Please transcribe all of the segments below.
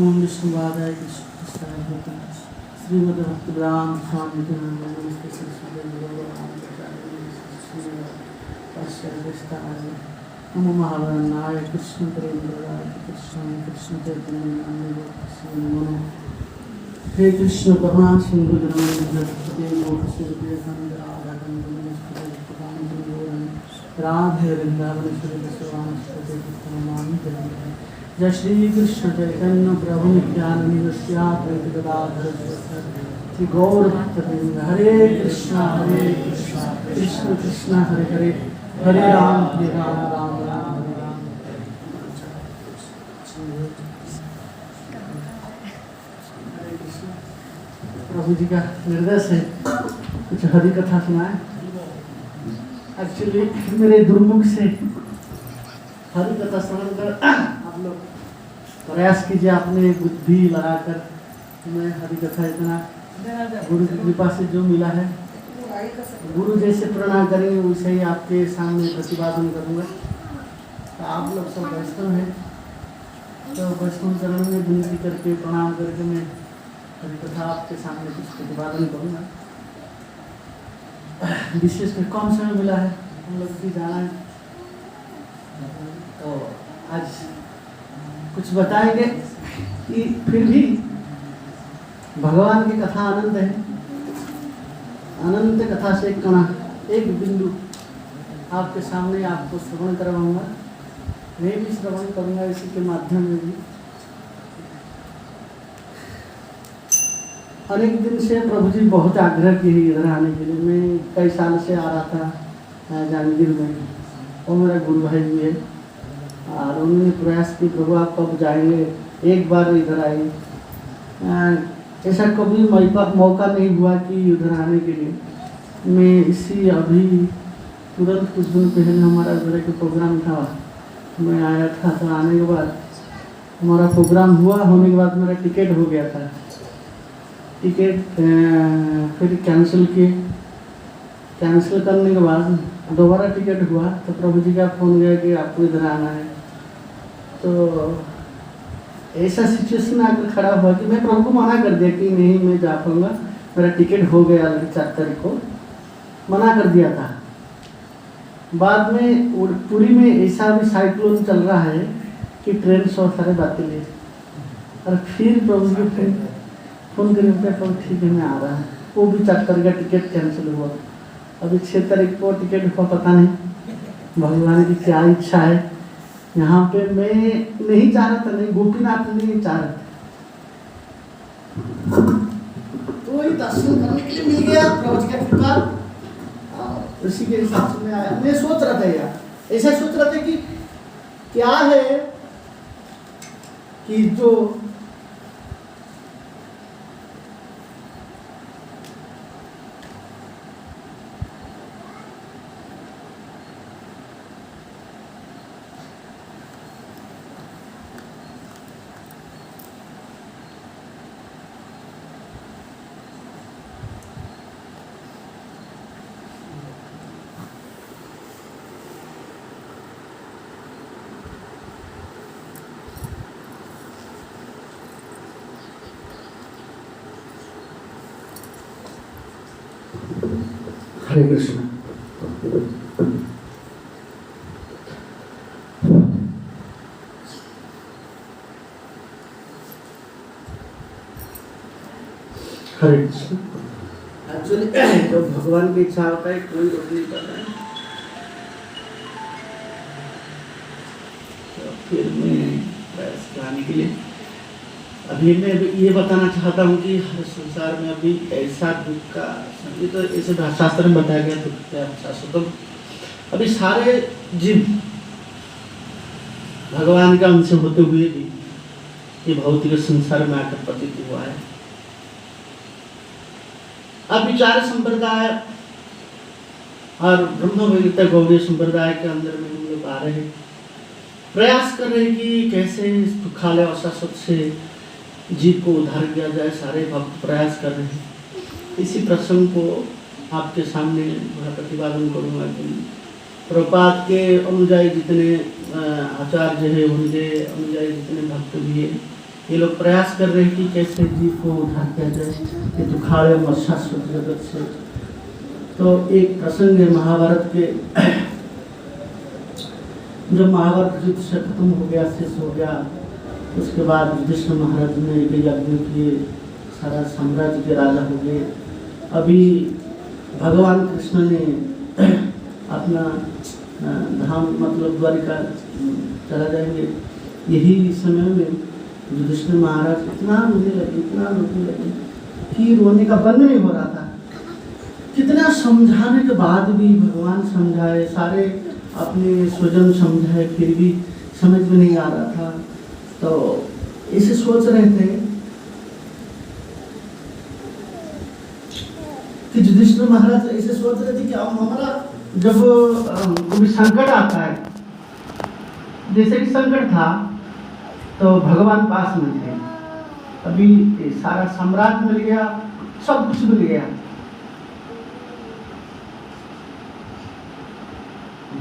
ओम विष्णुवादाय कृष्णाय भूताय श्रीमद्भक्तिवेदांत स्वामी के नमस्ते श्रीष्टाय नमो महावरणाय कृष्ण प्रेमदाय कृष्ण कृष्ण चैतन्य नमो हे कृष्ण करुणा सिंधु जगन्नाथ राधे वृंदावन जय श्री कृष्ण चैतन्य प्रभु नित्यानंद श्री गौर भक्तवृंद हरे कृष्ण कृष्ण कृष्ण हरे हरे हरे राम राम राम हरे राम। प्रभु जी का निर्देश है कुछ हरि कथा सुनाए। एक्चुअली मेरे दुर्मुख से हरि कथा श्रवण कर आप लोग प्रयास कीजिए अपने बुद्धि लगाकर। मैं हरि कथा इतना गुरु की कृपा से जो मिला है गुरु जैसे प्रणाम करेंगे वैसे ही आपके सामने प्रतिपादन करूँगा। तो आप लोग सब वैष्णव हैं तो वैष्णव चरण में विनती करके प्रणाम करके मैं हरि कथा आपके सामने कुछ प्रतिपादन करूँगा। विशेष में कम समय मिला है हम लोग भी जाना है तो आज कुछ बताएंगे कि फिर भी भगवान की कथा अनंत है। अनंत कथा से एक कणा एक बिंदु आपके सामने आपको श्रवण करवाऊंगा। मैं भी श्रवण करूंगा इसी के माध्यम में भी। अनेक दिन से प्रभु जी बहुत आग्रह किए इधर आने के लिए। मैं कई साल से आ रहा था जांजगीर में। वो मेरा गुरु भाई भी है और उन्होंने प्रयास की प्रभु आप कब जाएंगे एक बार इधर आए। ऐसा कभी मौका नहीं हुआ कि उधर आने के लिए। मैं इसी अभी तुरंत कुछ दिन पहले हमारा उधर के प्रोग्राम था मैं आया था। तो आने के बाद हमारा प्रोग्राम हुआ होने के बाद मेरा टिकट हो गया था। टिकट फिर कैंसिल किए। कैंसिल करने के बाद दोबारा टिकट हुआ तो प्रभु जी का फ़ोन गया कि आपको इधर आना है। तो ऐसा सिचुएशन आकर खड़ा हुआ कि मैं प्रभु को मना कर दिया कि नहीं मैं जा पाऊँगा। मेरा टिकट हो गया 4 तारीख को मना कर दिया था। बाद में पूरी में ऐसा भी साइक्लोन चल रहा है कि ट्रेन सौ सारे बातें ले और फिर प्रभु जी फ़ोन करके प्रभु ठीक है मैं आ रहा है। वो भी 4 तारीख का टिकट कैंसिल हुआ। अभी 6 तारीख को टिकट हुआ पता नहीं भगवान की क्या इच्छा है। यहाँ पे मैं नहीं चाह रहा था नहीं गोपीनाथ नहीं चाह रहा था तो वही दर्शन करने के लिए मिल गया प्रभु जी का कृपा। उसी के हिसाब से मैं आया। मैं सोच रहा था यार ऐसा सोच रहा था कि क्या है कि जो हरे कृष्ण। हरे कृष्ण। एक्चुअली जो भगवान की इच्छा होता है कोई रोक नहीं पाता है। तो फिर मैं प्रयास कराने के लिए अभी मैं ये बताना चाहता हूँ कि हर संसार में अभी ऐसा दुख का ये तो ऐसे शास्त्र में बताया गया दुख क्या शास्त्र अभी सारे जीव भगवान का अंश होते हुए भी ये भौतिक संसार में आकर पतित हुआ है। अब विचार संप्रदाय और ब्रह्म वैदिक गौड़ी संप्रदाय के अंदर में हम लोग आ रहे हैं प्रयास कर रहे हैं कि कैसे इस दुखालय और शाश्वत से जीव को उद्धार किया जाए। सारे भक्त प्रयास कर रहे हैं। इसी प्रसंग को आपके सामने मैं प्रतिपादन करूँगा कि प्रपात के अनुयायी जितने आचार्य हैं उनके अनुयायी जितने भक्त भी हैं ये लोग प्रयास कर रहे हैं कि कैसे जीव को उद्धार किया जाए ये दुखाड़े शाश्वत जगत से। तो एक प्रसंग है महाभारत के, जब महाभारत युद्ध से खत्म हो गया, शेष हो गया, उसके बाद युधिष्ठिर महाराज ने एक यज्ञ किए, सारा साम्राज्य के राजा हो गए। अभी भगवान कृष्ण ने अपना धाम मतलब द्वारिका चला जाएंगे। यही समय में युधिष्ठिर महाराज इतना रोने लगे कि रोने का बंद नहीं हो रहा था। कितना समझाने के बाद भी भगवान समझाए, सारे अपने स्वजन समझाए, फिर भी समझ में नहीं आ रहा था। तो इसे सोच रहे थे कि युधिष्ठिर महाराज ऐसे सोच रहे थे कि अब हमारा जब कोई संकट आता है, जैसे कि संकट था तो भगवान पास में थे, अभी सारा साम्राज्य मिल गया, सब कुछ मिल गया,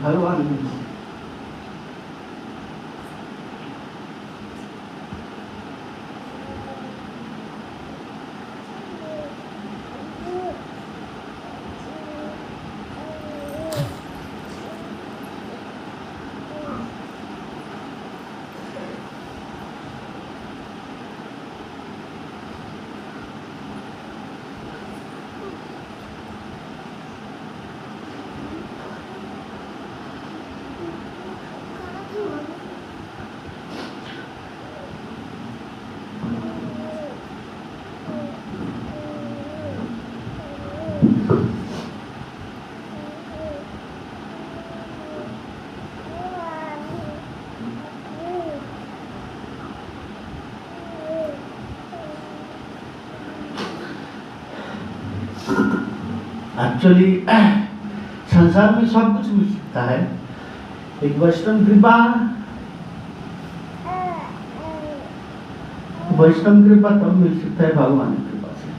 भगवान मिल गया। एक्चुअली संसार में सब कुछ मिल सकता है, एक वैष्णव कृपा, वैष्णव कृपा तब मिल सकता है भगवान की कृपा से।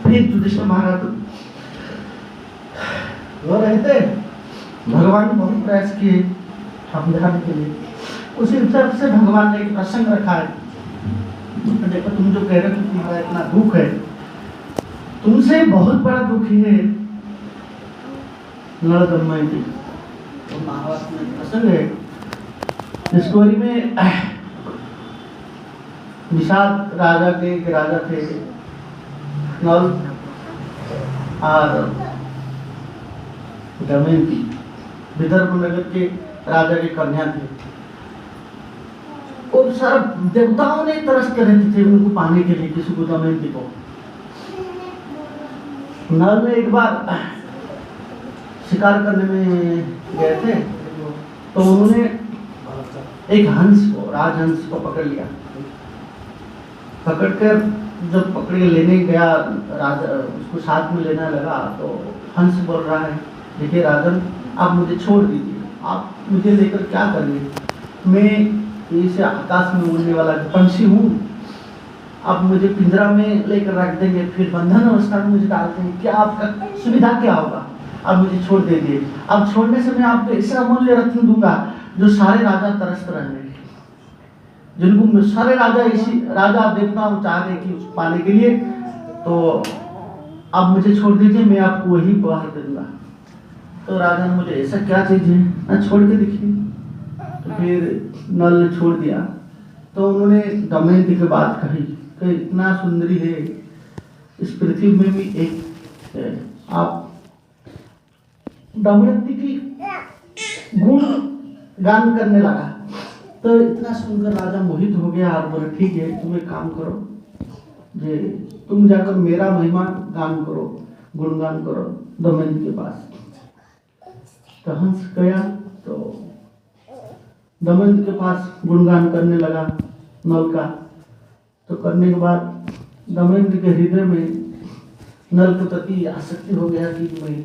फिर युधिष्ठिर महाराज रो रहे थे, भगवान ने बहुत प्रयास किए समझाने के लिए। उसी तरफ से भगवान ने एक प्रसंग रखा है, देखो तुम जो कह रहे हो कि तुम्हारा इतना दुख है, तुमसे बहुत बड़ा दुख है नल दमयंती। तो महाभारत में प्रसंग है, स्टोरी में निषाद राजा के राजा थे नल और दमयंती, विदर्भ नगर के राजा की कन्या थे। और सारा देवताओं ने तरसते रहते थे उनको पाने के लिए, किसी को दमयंती को। नल ने एक बार शिकार करने में गए थे, तो उन्होंने एक हंस को, राजहंस को पकड़ लिया। पकड़कर जब पकड़ के लेने गया राजा, उसको साथ में लेना लगा, तो हंस बोल रहा है, देखिए राजन, आप मुझे छोड़ दीजिए, आप मुझे लेकर क्या करेंगे, मैं इसे आकाश में उड़ने वाला पंछी हूँ, आप मुझे पिंजरा में लेकर रख देंगे, फिर बंधन अवस्था में मुझे डालते हैं, क्या आपका सुविधा क्या होगा, आप मुझे छोड़ दीजिए। अब छोड़ने से मैं आपको ऐसा अमूल्य रत्न दूंगा जो सारे राजा तरसते रहेंगे, जिनको सारे राजा इसी राजा देवता चाह रहे कि उस पाने के लिए, तो आप मुझे छोड़ दीजिए, मैं आपको वही उपहार दे दूंगा। तो राजा ने, मुझे ऐसा क्या चीज है ना, छोड़ के दिखिए। तो फिर नल ने छोड़ दिया। तो उन्होंने दमयंती की बात कही कि इतना सुंदरी है इस पृथ्वी में भी एक, आप दमयंती की गुण गान करने लगा। तो इतना सुनकर राजा मोहित हो गया और बोले, ठीक है, तुम एक काम करो, जे तुम जाकर मेरा महिमा गान करो, गुणगान करो दमयंती के पास। तो हंस गया, तो दमयंती के पास गुणगान करने लगा नल का। तो करने के बाद दमयंती के हृदय में नल के प्रति आसक्ति हो गया कि मैं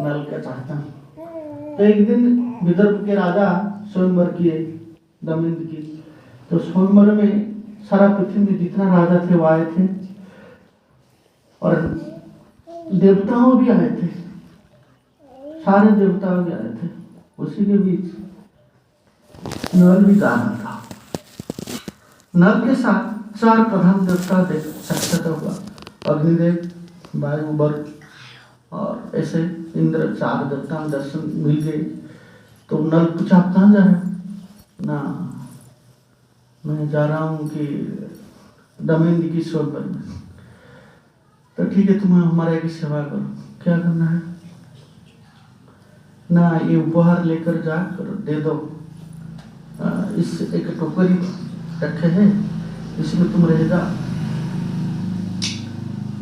नल का चाहता हूँ। तो एक दिन विदर्भ के राजा स्वयंवर किए दमयंती की। तो स्वयंवर में सारा पृथ्वी में जितना राजा थे वो आए थे और देवताओं भी आए थे, सारे देवता भी आए थे। उसी के बीच नल भी जा रहा था। नल के साथ 4 प्रधान देवता साक्षात हुआ, अग्निदेव, वायु, वरुण और ऐसे इंद्र, 4 देवता में दर्शन मिल गए। तो नल पूछा आप कहाँ जा रहे हो? ना, मैं जा रहा हूँ कि दमयंती की स्वयंवर में। तो ठीक है, तुम्हें हमारे की सेवा करो। क्या करना है? ना, ये उपहार लेकर जा कर दे दो। इस एक टोकरी रखे हैं, इसमें तुम रहेगा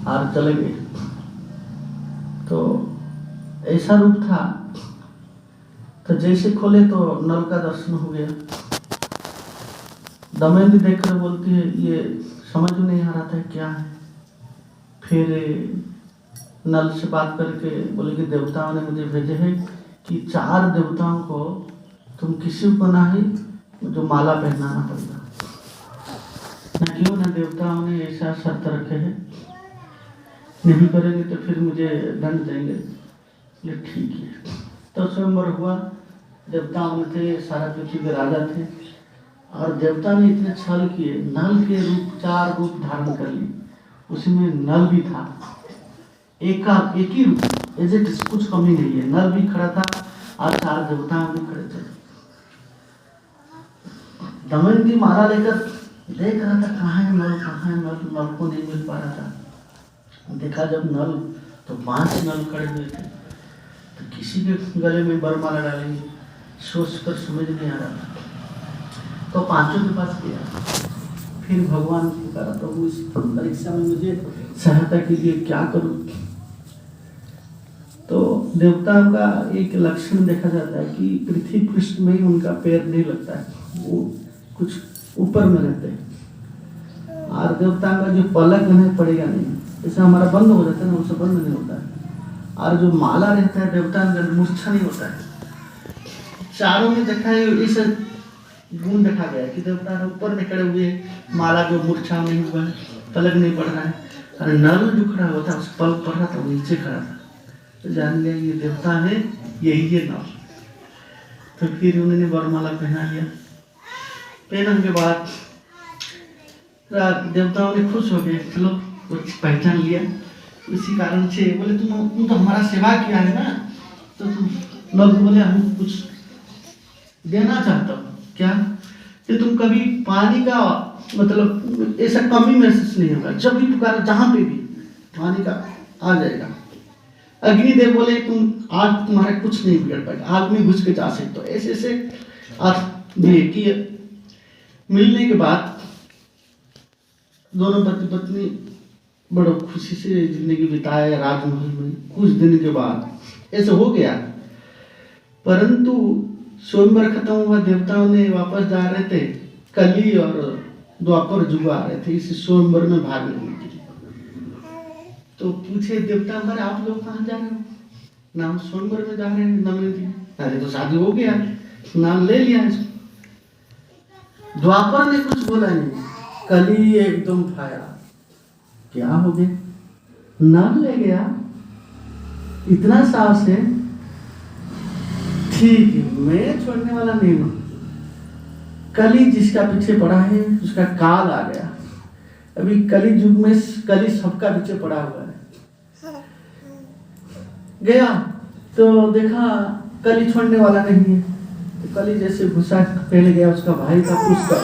और चले गए। तो ऐसा रूप था। तो जैसे खोले तो नल का दर्शन हो गया। दमयंती देखकर बोलती है ये समझ में नहीं आ रहा था क्या है। फिर नल से बात करके बोले कि देवताओं ने मुझे भेजे है कि 4 देवताओं को तुम किसी को ना ही जो माला पहनाना पड़ेगा। ना क्यों ना देवताओं ने ऐसा शर्त रखे है, नहीं करेंगे तो फिर मुझे दंड देंगे। ये ठीक है। तो स्वयंवर हुआ, देवताओं में थे, सारा पृथ्वी के राजा थे और देवता ने इतने छल किए, नल के रूप 4 रूप धारण कर लिए। उसमें नल भी था, एक ही रूप, कुछ कमी नहीं है। नल भी खड़ा था और 4 देवता भी खड़े थे। दमयंती माला लेकर देख रहा था कहाँ है नल, कहाँ है नल। नल को नहीं मिल पा रहा था। देखा जब नल तो 5 नल खड़े हुए थे। तो किसी के गले में वरमाला डालेंगे, सोच कर समझ नहीं आ रहा था। तो 5 के पास गया। फिर भगवान को कहा प्रभु इस परीक्षा में मुझे सहायता कीजिए, क्या करूं? तो देवताओं का एक लक्षण देखा जाता है कि पृथ्वी पृष्ठ में उनका पैर नहीं लगता है, वो कुछ ऊपर में रहते हैं। और देवताओं का जो पलक नहीं पड़ेगा नहीं, जैसे हमारा बंद हो जाता है ना, उससे बंद नहीं होता है। और जो माला रहता है देवताओं का मूर्छा नहीं होता है। चारों में देखा है इस गुण देखा गया कि देवता ऊपर में खड़े हुए, माला जो मूर्छा नहीं हुआ है, पलक नहीं पड़ रहा है। और नल जो खड़ा हुआ था उस पलक पड़ रहा था, वो नीचे खड़ा था। तो जान लिया ये देवता है, यही है नल। तो फिर उन्होंने वरमाला पहना लिया। पहनने के बाद देवताओं ने खुश हो गए, चलो कुछ पहचान लिया। उसी कारण से बोले तुम तो हमारा सेवा किया है ना। तो तुम नल बोले हम कुछ देना चाहता हूँ। क्या? कि तुम कभी पानी का मतलब ऐसा कमी महसूस नहीं होगा, जब भी पुकारो जहाँ पे भी पानी का आ जाएगा। अग्निदेव बोले तुम आग तुम्हारा कुछ नहीं बिगड़ पाएगा, आग में घुस के जा सकते हो। ऐसे ऐसे अर्थ दिए कि मिलने के बाद दोनों पति पत्नी बड़ो खुशी से जिंदगी बिताए राजमहल में। कुछ दिन के बाद ऐसा हो गया, परंतु स्वयंवर खत्म हुआ, देवताओं ने वापस जा रहे थे, कली और द्वापर जुग आ रहे थे इस स्वयंवर में भाग लेने के लिए। तो पूछे देवता हमारे आप लोग कहाँ जा रहे हो? नाम स्वयंवर में जा रहे हैं दमयंती। अरे तो शादी हो गया, नाम ले लिया इसको। द्वापर ने कुछ बोला नहीं, कली एकदम फाया, क्या हो गया? नाम ले गया, इतना साहस है, ठीक है मैं छोड़ने वाला नहीं हूं। कली जिसका पीछे पड़ा है उसका काल आ गया। अभी कली युग में कली सबका पीछे पड़ा हुआ है। गया तो देखा कली छोड़ने वाला नहीं है। तो कली जैसे घुसा पहले गया उसका भाई का पुष्कर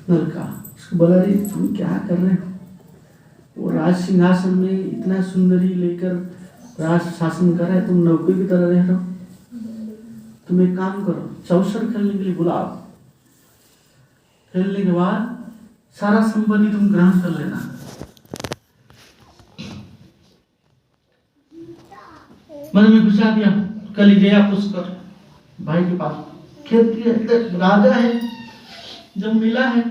नल का, उसको बोला रे तुम क्या कर रहे हो? वो राज सिंहासन में इतना सुंदरी लेकर राज शासन कर रहा है, तुम नौकरी की तरह रह रहे हो। तुम एक काम करो, चौसर खेलने के लिए बुलाओ। खेलने के बाद सारा संपत्ति तुम ग्रहण कर लेना। मन में घुसा दिया। कल गया पुष्कर भाई के पास, खेत की राजा है, जब मिला है।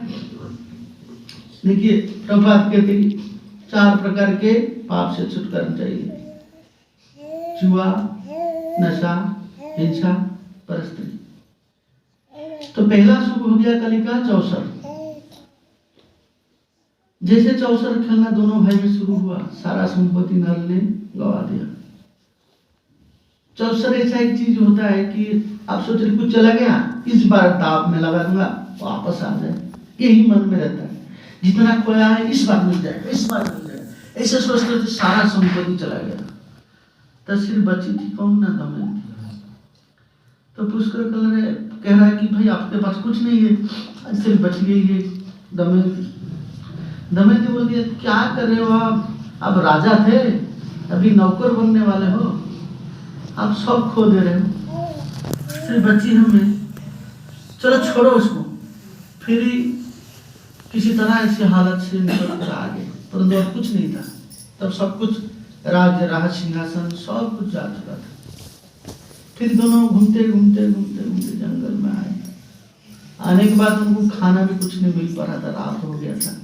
देखिए प्रभात कहते हैं 4 प्रकार के पाप से छुटकारा चाहिए, जुआ, नशा, हिंसा, परस्त्री। तो पहला शुभ हो गया कली का चौसर। जैसे चौसर खेलना दोनों भाई में शुरू हुआ, सारा संपत्ति नल ने गवा दिया। चौसर ऐसा एक चीज होता है कि आप सोच रहे कुछ चला गया, इस बार दाव में लगा दूंगा वापस आ जाए, यही मन में रहता है। जितना खोया है इस बार मिल जाएगा, इस बार मिल जाएगा, ऐसे सोचते थे सारा संपत्ति चला गया। तो सिर्फ बची थी कौन ना, दमयंती। तो पुष्कर कह रहा है कि भाई आपके पास कुछ नहीं है, सिर्फ बच गई है दमयंती। दमयंती बोलती है क्या कर रहे हो आप राजा थे, अभी नौकर बनने वाले हो, आप सब खो दे रहे हो, सिर्फ बची हमें, चलो छोड़ो उसको। फिर किसी तरह ऐसी हालत से निकल कर आ गए, परंतु और कुछ नहीं था। तब सब कुछ राज्य, राज, सिंहासन सब कुछ जा चुका था। फिर दोनों घूमते घूमते घूमते घूमते जंगल में आए। आने के बाद उनको खाना भी कुछ नहीं मिल पा रहा था, रात हो गया था।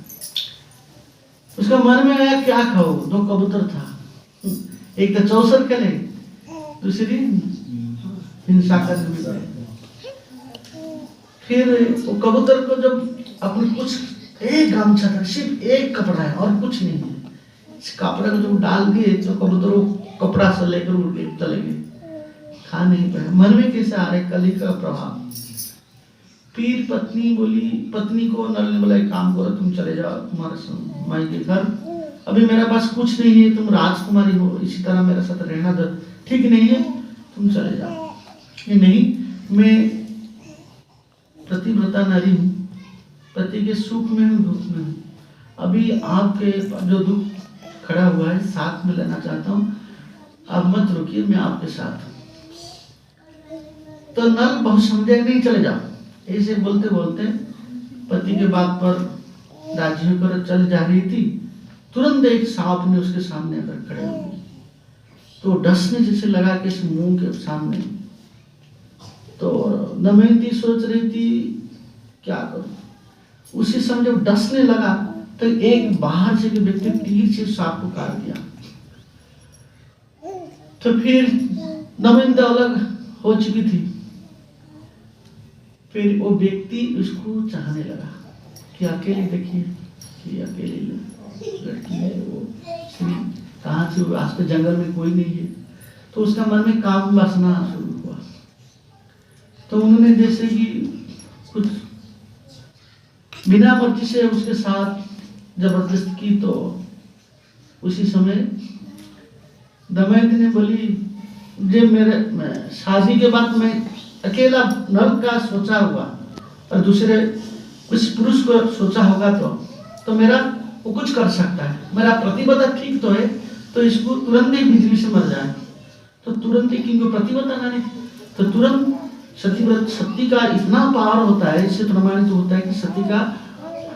उसका मन में आया क्या खाओ, 2 कबूतर था, एक तो चौसर खेले, दूसरी हिंसा करने में गए। फिर वो कबूतर को जब अपने कुछ एक गामछा था, सिर्फ एक कपड़ा है और कुछ नहीं है, इस कपड़े को जब डाल दिए तो कबूतर कपड़ा से लेकर उड़ के चले गए, खा नहीं पाए। मन में कैसे आ रहे कली का प्रभाव। फिर पत्नी को नल ने बोला एक काम करो, तुम चले जाओ तुम्हारे माई के घर, अभी मेरे पास कुछ नहीं है, तुम राजकुमारी हो, इसी तरह मेरे साथ रहना ठीक नहीं है, तुम चले जाओ। ये नहीं, मैं प्रतिव्रता नारी हूँ, पति के सुख में हूँ, दुख में हूँ, अभी आपके जो दुख खड़ा हुआ है साथ में लेना चाहता हूँ, आप मत रुकिए, मैं आपके साथ हूँ। तो नल बहुत समझे नहीं, चले जाओ। ऐसे बोलते बोलते पति के बात पर राजी होकर चल जा रही थी, तुरंत एक सांप ने उसके सामने आकर खड़े हो गए। तो डसने जैसे लगा के मुंह के सामने। तो दमयंती सोच रही थी क्या करूं। उसी समय जब डसने लगा तो एक बाहर से व्यक्ति तीर से सांप को काट दिया। तो फिर दमयंती अलग हो चुकी थी। फिर वो व्यक्ति उसको चाहने लगा कि अकेले, देखिए कि अकेले लड़की है, वो कहाँ से, आस पास जंगल में कोई नहीं है। तो उसका मन में काम वासना शुरू हुआ। तो उन्होंने जैसे कि कुछ बिना मर्जी से उसके साथ जबरदस्त की। तो उसी समय दमयंती ने बोली, जब मेरे शादी के बाद मैं अकेला नल का सोचा हुआ और दूसरे कुछ पुरुष को सोचा होगा तो मेरा वो कुछ कर सकता है, मेरा प्रतिबद्धता ठीक तो है, तो इसको तुरंत ही बिजली से मर जाए। तो तुरंत ही, क्योंकि प्रतिबद्धता नहीं, तो तुरंत सती का इतना पावर होता है, इससे प्रमाणित होता है कि सती का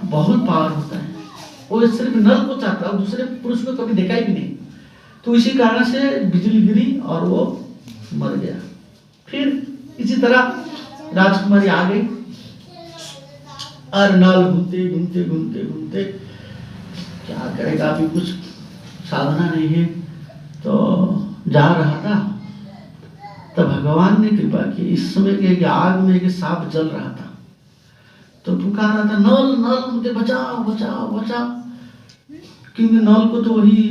बहुत पावर होता है। वो सिर्फ नल को चाहता है, दूसरे पुरुष को कभी देखा ही नहीं। तो इसी कारण से बिजली गिरी और वो मर गया। फिर इसी तरह राजकुमारी आ गई और नल घूमते घूमते घूमते घूमते क्या करेगा, अभी कुछ साधना नहीं है, तो जा रहा था। तो भगवान ने कृपा की, इस समय के आग में एक सांप जल रहा था। तो पुकार रहा था, नल नल मुझे बचाओ बचाओ बचाओ, क्योंकि नल को तो वही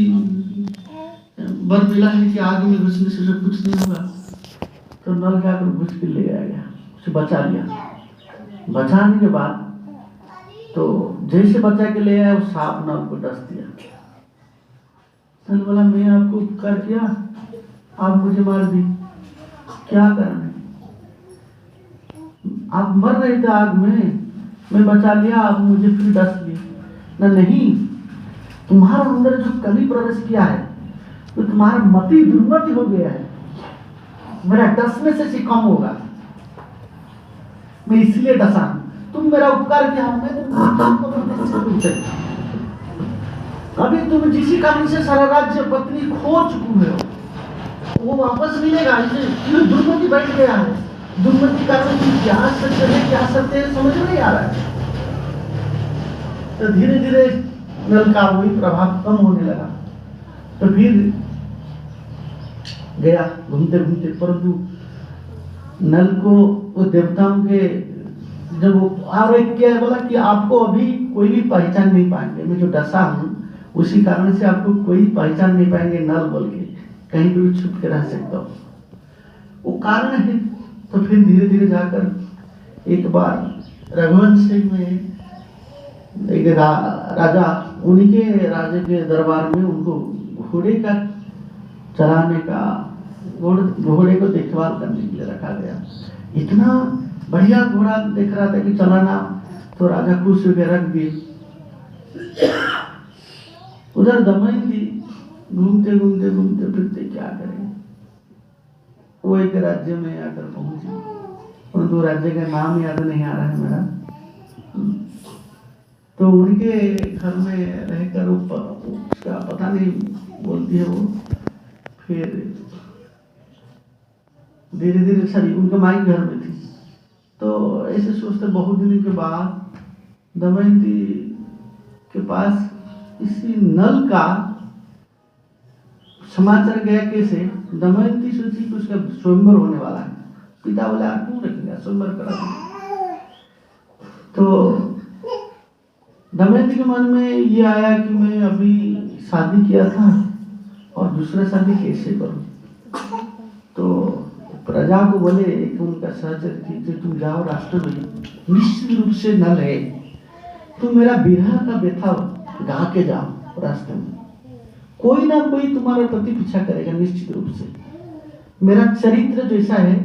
वर मिला है कि आग में घुसने से सब कुछ नहीं होगा। तो नल जाकर घुस के ले गया, उसे बचा लिया। बचाने के बाद तो जैसे बचा के ले आया, वो सांप नल को डस दिया। नल बोला, मैं आपको उपकार किया, आप मुझे मार दी, क्या करना, आप मर रहे थे आग में, मैं बचा लिया, आप मुझे फिर डस लिए ना। नहीं, तुम्हारा अंदर जो कली प्रवेश किया है, तो तुम्हारा मति दुर्मति हो गया है, मेरा डसने से कम होगा, मैं इसलिए डसा। तुम मेरा उपकार किया, अभी तुम जिसी कारण से सारा राज्य पत्नी खो चुके हो, वो वापस मिलेगा। इसे दुर्मति बैठ गया है, दुर्मति कारण की क्या सत्य है क्या सत्य है समझ नहीं आ रहा है। तो धीरे धीरे नल का वही प्रभाव कम होने लगा। तो फिर गया घूमते घूमते, परंतु नल को वो देवताओं के जब वो और एक क्या बोला कि आपको अभी कोई भी पहचान नहीं पाएंगे, मैं जो डसा हूँ उसी कारण से आपको कोई पहचान नहीं पाएंगे नल बोल के, कहीं पे भी छुप के रह सकता हो, वो कारण है। तो फिर धीरे धीरे जाकर एक बार रघुवंश में एक राजा, उन्हीं के राजा के दरबार में उनको घोड़े का चलाने का, घोड़े को देखभाल करने के लिए रखा गया। इतना बढ़िया घोड़ा देख रहा था कि चलाना, तो राजा खुश होकर रख दिए। उधर दमयंती घूमते घूमते घूमते फिरते क्या करें, वो एक राज्य में आकर पहुंची, परंतु राज्य का नाम याद नहीं आ रहा है मेरा। तो उनके घर में रहकर उसका पता नहीं बोलती है वो। फिर धीरे धीरे सारी उनके माई घर में थी। तो ऐसे सोचते बहुत दिनों के बाद दमयंती के पास इसी नल का समाचार गया। कैसे? दमयंती सोची कि उसका स्वयंवर होने वाला है। पिता बोला क्यों रखेगा, स्वयंवर करा दो। तो दमयंती के मन में ये आया कि मैं अभी शादी किया था और दूसरा शादी कैसे करूं। तो प्रजा को बोले कि उनका सहचर थी कि तुम जाओ राष्ट्र में, निश्चित रूप से नल है, तुम मेरा विरह का व्यथा गा के जाओ रास्ते में, कोई ना कोई तुम्हारा प्रति पीछा करेगा निश्चित रूप से। मेरा चरित्र जैसा है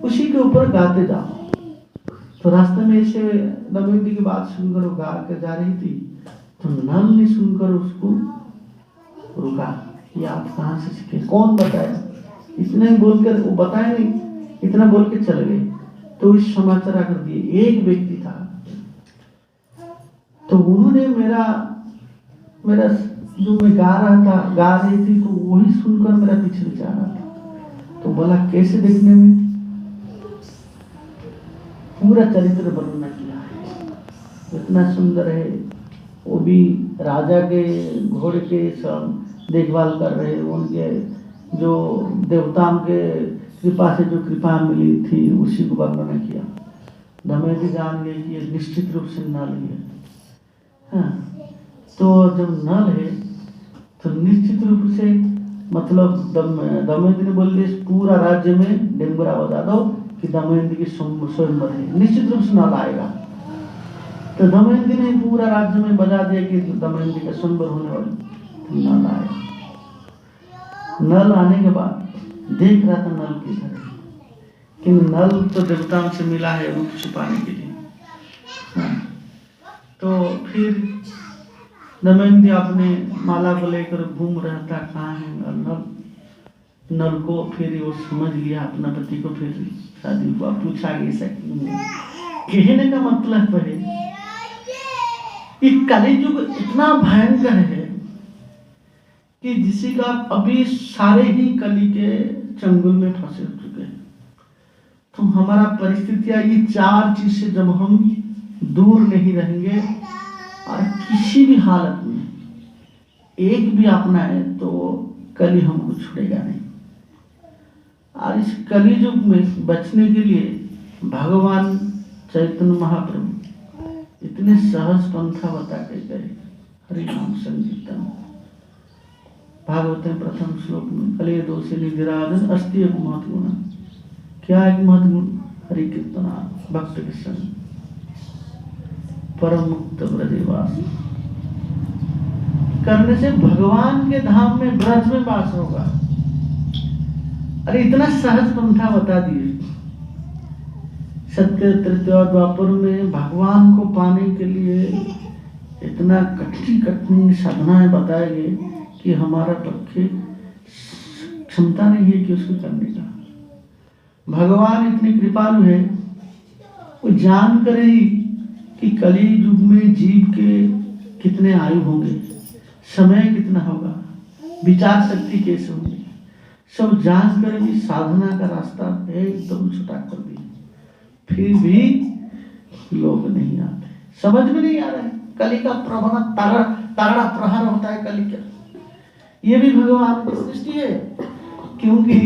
उसी के ऊपर गाते जाओ। तो रास्ते में ऐसे दमयंती की बात सुनकर वो गा के जा रही थी, तो नल ने सुनकर उसको रुका, ये आप कहाँ से सीखे, कौन बताया। इतना ही बोलकर, वो बताया नहीं, इतना बोल के चले गए। तो इस समाचार आकर दिए, एक व्यक्ति था, तो उन्होंने मेरा जो मैं गा रही थी, तो वही सुनकर मेरा पीछे जा रहा था। तो बोला कैसे देखने में, पूरा चरित्र वर्णन किया है, इतना सुंदर है। वो भी राजा के घोड़े के सब देखभाल कर रहे, उनके जो देवताओं के कृपा से जो कृपा मिली थी उसी को वर्णन किया। दमयंती जान गई कि निश्चित रूप से नल है। हाँ, तो जब नल है तो निश्चित रूप से मतलब दमयंती ने बोल दिया पूरा राज्य में डेंगुरा बजा दो कि दमयंती की स्वयंवर है, निश्चित रूप से नल आएगा। तो दमयंती ने पूरा राज्य में बजा दिया कि दमयंती का स्वयंवर होने वाली, नल आया। नल आने के बाद देख रहा था नल किधर है, कि नल तो देवताओं से मिला है रूप छुपाने के लिए। हाँ, तो फिर दमयंती अपने माला को लेकर घूम रहा था, कहाँ है नल को फिर वो समझ लिया अपना पति को, फिर शादी हुआ। पूछा ऐसा कहने का मतलब है कि कलियुग इतना भयंकर है कि जिसी का अभी सारे ही कली के चंगुल में फंसे हो चुके हैं। तो हमारा परिस्थितियां ये चार चीज से जब हम दूर नहीं रहेंगे और किसी भी हालत में एक भी अपनाए तो कली हमको छुड़ेगा नहीं। और इस कली युग में बचने के लिए भगवान चैतन्य महाप्रभु इतने सहज पंथा बता के गए। हरि नाम संकीर्तन भागवत में प्रथम श्लोक में कले दोषे निधिराजन अस्ति एक महत्वगुण। क्या एक महत्वगुण? हरि कीर्तना भक्त के संग परम मुक्त ब्रजवास करने से भगवान के धाम में ब्रज में वास होगा। अरे इतना सहज पंथा बता दिए। सत्य तृतीय द्वापर में भगवान को पाने के लिए इतना कठिन साधनाएं बताए गए कि हमारा पक्षे क्षमता नहीं है कि उसको करने का। भगवान इतने कृपालु है, वो जान कर ही कि कली युग में जीव के कितने आयु होंगे, समय कितना होगा, विचार शक्ति कैसे होगी, सब जान कर भी साधना का रास्ता एकदम छुटा कर दी। फिर भी लोग नहीं आते, समझ में नहीं आ रहा है। कली का प्रभाव तगड़ा प्रहार होता है कली का। ये भी भगवान की सृष्टि है, क्योंकि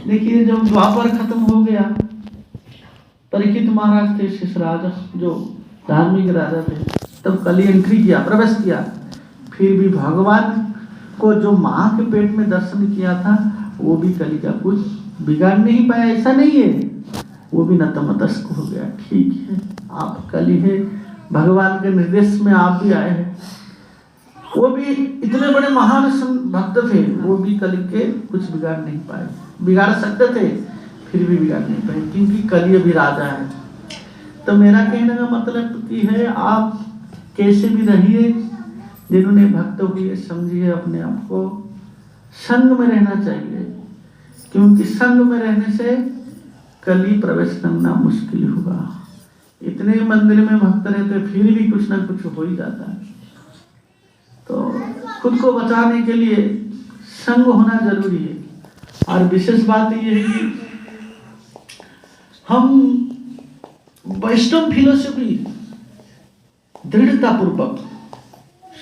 देखिए जब द्वापर खत्म हो गया, परीक्षित महाराज थे शेष राजा, जो धार्मिक राजा थे, तब कली एंट्री किया, प्रवेश किया। फिर भी भगवान को जो माँ के पेट में दर्शन किया था, वो भी कली का कुछ बिगाड़ नहीं पाया, ऐसा नहीं है। वो भी नतमस्तक हो गया। ठीक है, आप कली है, भगवान के निर्देश में आप भी आए हैं। वो भी इतने बड़े महान भक्त थे, वो भी कली के कुछ बिगाड़ नहीं पाए। बिगाड़ सकते थे, फिर भी बिगाड़ नहीं पाए, क्योंकि कली अभी राजा है। तो मेरा कहने का मतलब कि है, आप कैसे भी रहिए, जिन्होंने भक्त हुए समझिए अपने आप को संग में रहना चाहिए, क्योंकि संग में रहने से कली प्रवेश करना मुश्किल होगा। इतने मंदिर में भक्त रहते, फिर भी कुछ ना कुछ हो ही जाता है। तो खुद को बचाने के लिए संग होना जरूरी है। और विशेष बात यह है कि हम वैष्णव फिलोसफी दृढ़ता पूर्वक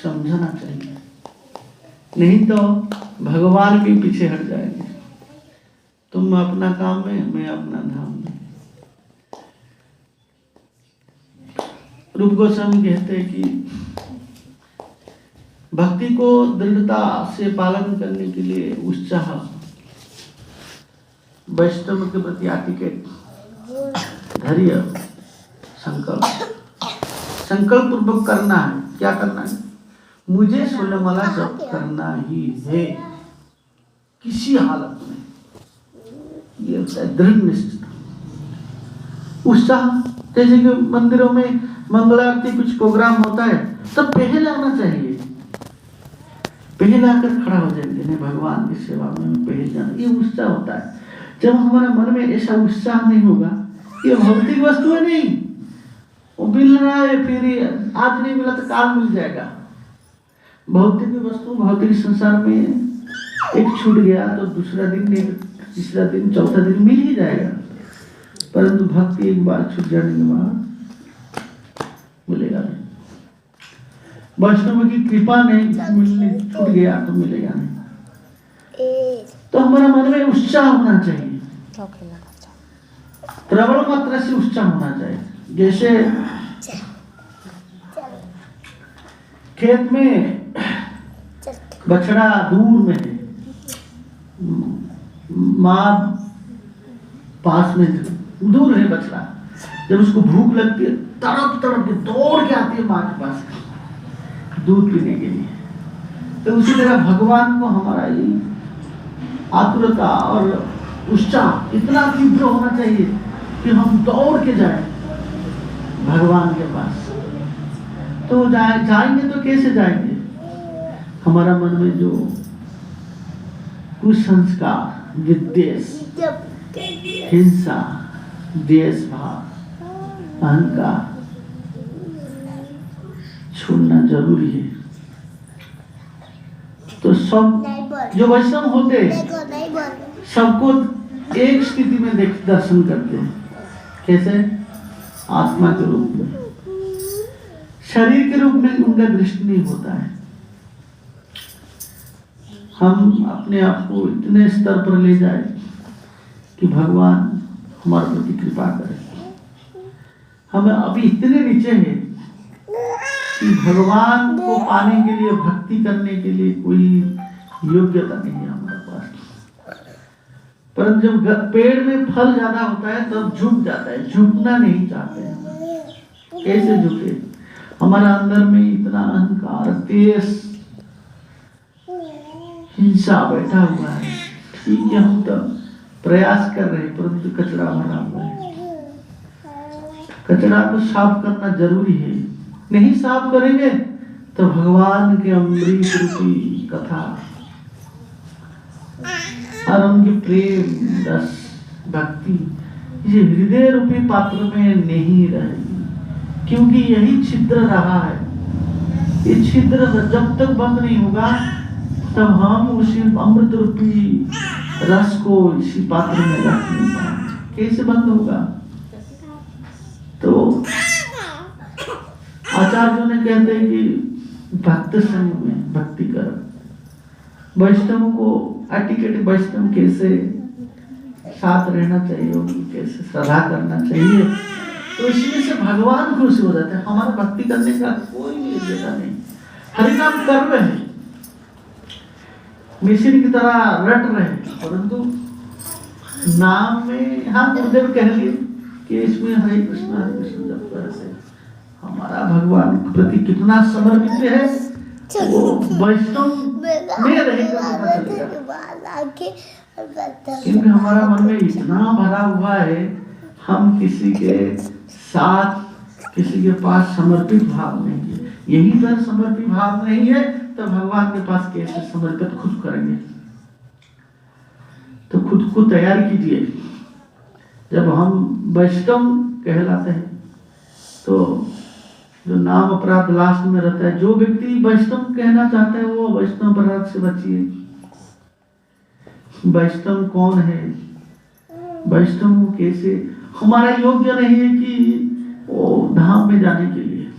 समझना चाहिए, नहीं तो भगवान भी पीछे हट जाएंगे। तुम अपना काम में, मैं अपना धाम में। रूप गोस्वामी कहते हैं कि भक्ति को दृढ़ता से पालन करने के लिए उत्साह, वैष्णव के प्रति एटिकेट, धैर्य, संकल्प पूर्वक करना है। क्या करना है? मुझे सोलमाला जप करना ही है, किसी हालत में। ये होता है दृढ़ निश्चय, उत्साह। जैसे कि मंदिरों में मंगल आरती कुछ प्रोग्राम होता है, तब पहले आना चाहिए, पहले आकर खड़ा हो जाएंगे, नहीं भगवान की सेवा में पहले जाना, ये उत्साह होता है। जब हमारे मन में ऐसा उत्साह नहीं होगा, ये भौतिक वस्तु है नहीं, वो मिल रहा है, फिर आज नहीं मिला तो काल मिल जाएगा। भौतिक वस्तु भौतिक संसार में एक छूट गया तो दूसरा दिन, तीसरा दिन, चौथा दिन मिल ही जाएगा, परंतु भक्ति एक बार छूट जाने के बाद मिलेगा नहीं। वैष्णव की कृपा नहीं, छूट गया तो मिलेगा नहीं। तो हमारा मन में उत्साह होना चाहिए, प्रबल मात्रा से उत्साह होना चाहिए। जैसे खेत में बछड़ा दूर में है, माँ पास में दूर है बछड़ा, जब उसको भूख लगती है तड़प तड़प के दौड़ के आती है माँ के पास दूध पीने के लिए। तो उसी तरह भगवान को हमारा ये आतुरता और उत्साह इतना तीव्र होना चाहिए कि हम दौड़ के जाएं भगवान के पास। तो जाएंगे तो कैसे जाएंगे? हमारा मन में जो कुसंस्कार, विद्वेष, हिंसा, द्वेष भाव, अहंकार छोड़ना जरूरी है। तो सब जो वैष्णव होते सबको एक स्थिति में दर्शन करते हैं। कैसे? आत्मा के रूप में, शरीर के रूप में उनका दृष्टि नहीं होता है। हम अपने आप को इतने स्तर पर ले जाए कि भगवान हमारे प्रति कृपा करे। हम अभी इतने नीचे हैं कि भगवान को पाने के लिए, भक्ति करने के लिए कोई योग्यता नहीं है हमारे पास। परंतु जब पेड़ में फल ज्यादा होता है तब झुक जाता है, झुकना नहीं चाहते हैं। कैसे झुके? हमारा अंदर में इतना अहंकार, द्वेष, हिंसा बैठा हुआ है। ठीक है, हम तो प्रयास कर रहे हैं, परंतु कचरा भरा हुआ है। कचरा को साफ करना जरूरी है। नहीं साफ करेंगे तो भगवान के अमृत रूपी कथा और उनके प्रेम रस, भक्ति ये हृदय रूपी पात्र में नहीं रहेगी, क्योंकि यही छिद्र रहा है। ये छिद्र जब तक बंद नहीं होगा तब हम उसी अमृत रूपी रस को इसी पात्र में रख नहीं पाएंगे। कैसे बंद होगा? आचार्यों ने कहते हैं कि भक्त संग में भक्ति कर। वैष्णव को एटिकेट, वैष्णव कैसे साथ रहना चाहिए, उनकी कैसे श्रद्धा करना चाहिए, तो इसमें से भगवान खुश हो जाते हैं। हमारा भक्ति करने का कोई योग्यता नहीं, हरिनाम कर रहे हैं, मिशन की तरह रट रहे हैं, परंतु नाम में हाँ गुरुदेव कह लिए कि इसमें हरे कृष्ण जप कर से हमारा भगवान के प्रति कितना समर्पित है, वो वैष्णव में रहेगा। क्योंकि हमारा मन में इतना भरा हुआ है, हम किसी के साथ, किसी के पास समर्पित भाव नहीं है। यही पर समर्पित भाव नहीं है तो भगवान के पास कैसे समर्पित खुद करेंगे। तो खुद को तैयार कीजिए। जब हम वैष्णव कहलाते हैं तो जो नाम अपराध लास्ट में रहता है, जो व्यक्ति वैष्णव कहना चाहता है वो वैष्णव अपराध से बचिए। वैष्णव कौन है, वैष्णव कैसे, हमारा योग्य नहीं है कि वो धाम में जाने के लिए।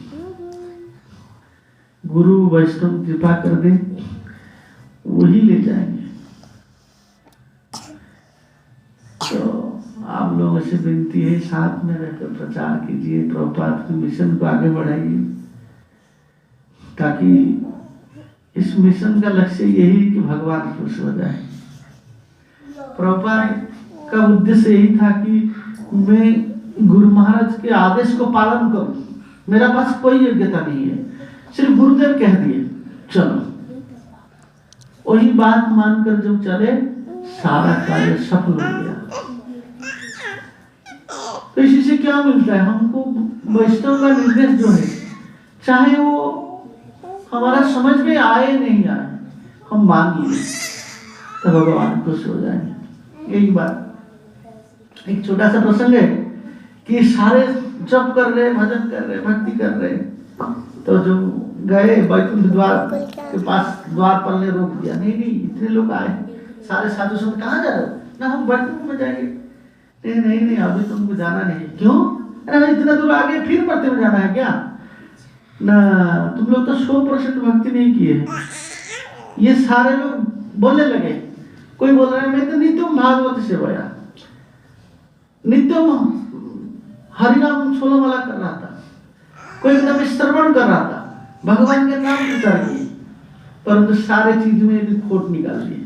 गुरु वैष्णव कृपा कर दे, वही ले जाएंगे। तो आप लोगों से विनती है, साथ में रहकर प्रचार कीजिए, प्रभुपाद के मिशन को आगे बढ़ाइए, ताकि इस मिशन का लक्ष्य यही कि भगवान खुश हो जाए। प्रभुपाद का उद्देश्य यही था कि मैं गुरु महाराज के आदेश को पालन करूं। मेरा पास कोई योग्यता नहीं है, सिर्फ गुरुदेव कह दिए चलो, वही बात मानकर जब चले सारा कार्य सफल हो गया। तो इसी से क्या मिलता है हमको, वैष्णव का निर्देश जो है, चाहे वो हमारा समझ में आए नहीं आए, हम मान लिए तो भगवान खुश हो जाएंगे। यही बात। एक छोटा सा प्रसंग है कि सारे जप कर रहे, भजन कर रहे, भक्ति कर रहे, तो जो गए वैकुंठ द्वार के पास, द्वारपाल ने रोक दिया, नहीं इतने लोग आए, सारे साधु संत कहाँ जा रहे हो? ना हम वैकुंठ में जाएंगे। नहीं अभी तुमको जाना नहीं। क्यों? अरे इतना दूर आगे फिर पढ़ते में जाना है क्या? ना तुम लोग तो 100% भक्ति नहीं किए। ये सारे लोग बोलने लगे, कोई बोल रहा है मैं तो नित्यम भागवत सेवाया, नित्यम हरिनाम 16 माला कर रहा था, कोई एकदम श्रवण कर रहा था, भगवान के नाम प्रचार किए, परंतु सारे चीज में भी खोट निकाल दिए।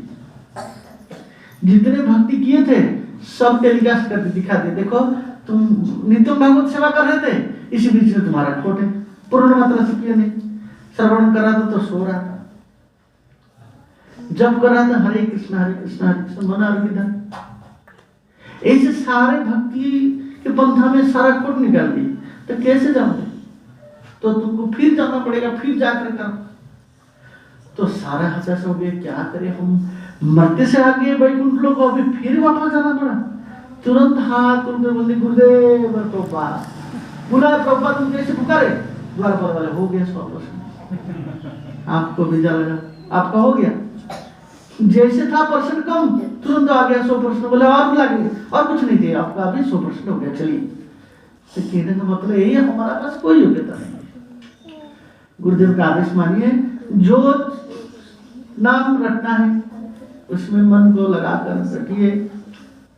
जितने भक्ति किए थे सब टेलीकास्ट करके दिखा दिए, देखो तुम नित्यम भागवत सेवा कर रहे थे, इसी बीच में तुम्हारा खोट है, पूर्ण मात्रा से किया नहीं, श्रवण कर रहा था तो सो रहा था, जब कर रहा था हरे कृष्ण मन अर्पित। ऐसे सारे भक्ति के पंथा में सारा खोट निकाल दिए, तो कैसे जाओगे? तो तुमको फिर जाना पड़ेगा, फिर जाकर करो। तो सारा हताश हो गए, क्या करें हम, मरते से आगे वैकुंठ लोग, अभी फिर वापस जाना पड़ा। तुरंत हाथ उनके बोले गुरुदेव प्रभुपाद, बुला प्रभुपाद, तुम कैसे पुकारे? द्वारपाल वाले हो गया 100%। आपको वीजा लगा, आपका हो गया, जैसे था परसेंट कम, तुरंत आ गया 100%। बोले और लगे, और कुछ नहीं चाहिए, आपका अभी 100% हो गया, चलिए। तो कहने का मतलब यही है, हमारा पास कोई योग्यता नहीं। गुरुदेव का आदेश मानिए, जो नाम रखना है उसमें मन को लगाकर रखिए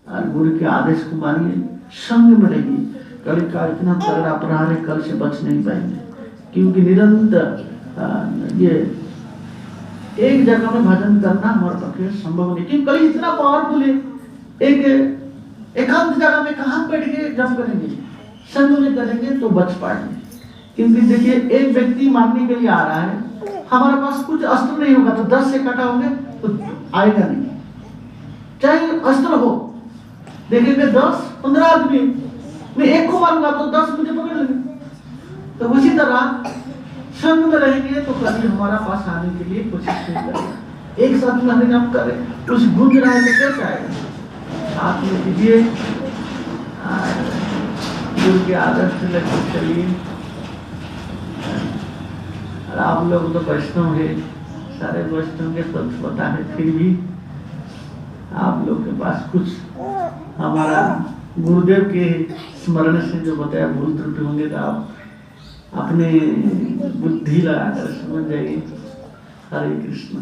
और गुरु के आदेश को मानिए, संग में रहिए। कल का इतना तगड़ा प्रहार है, कल से बच नहीं पाएंगे, क्योंकि निरंतर ये एक जगह में भजन करना हमारे पक्षे संभव नहीं, क्योंकि कल इतना पावरफुल है। एक एकांत जगह में कहाँ बैठ के जप करेंगे, संग में करेंगे तो बच पाएंगे। क्योंकि देखिए एक व्यक्ति मारने के लिए आ रहा है, हमारे पास कुछ अस्त्र नहीं होगा तो 10 से कटा होंगे तो आएगा नहीं, चाहे अस्त्र हो। देखेंगे 10-15 आदमी, मैं एक को मारूंगा तो 10 मुझे पकड़ लेंगे। तो उसी तरह संग में रहेंगे तो कभी हमारा पास आने के लिए कोशिश नहीं करेगा। एक साथ में हरिनाम करें, कुछ गूंज रहा है तो कैसे आएगा? साथ में कीजिए, गुरु के आदर्श से लगकर चलिए। आप लोग तो वैष्णव है, सारे वैष्णव के तत्व पता है, फिर भी आप लोग के पास कुछ हमारा गुरुदेव के स्मरण से जो बताया भूल त्रुटि होंगे तो आप अपने बुद्धि लगाकर समझ जाइए। हरे कृष्ण।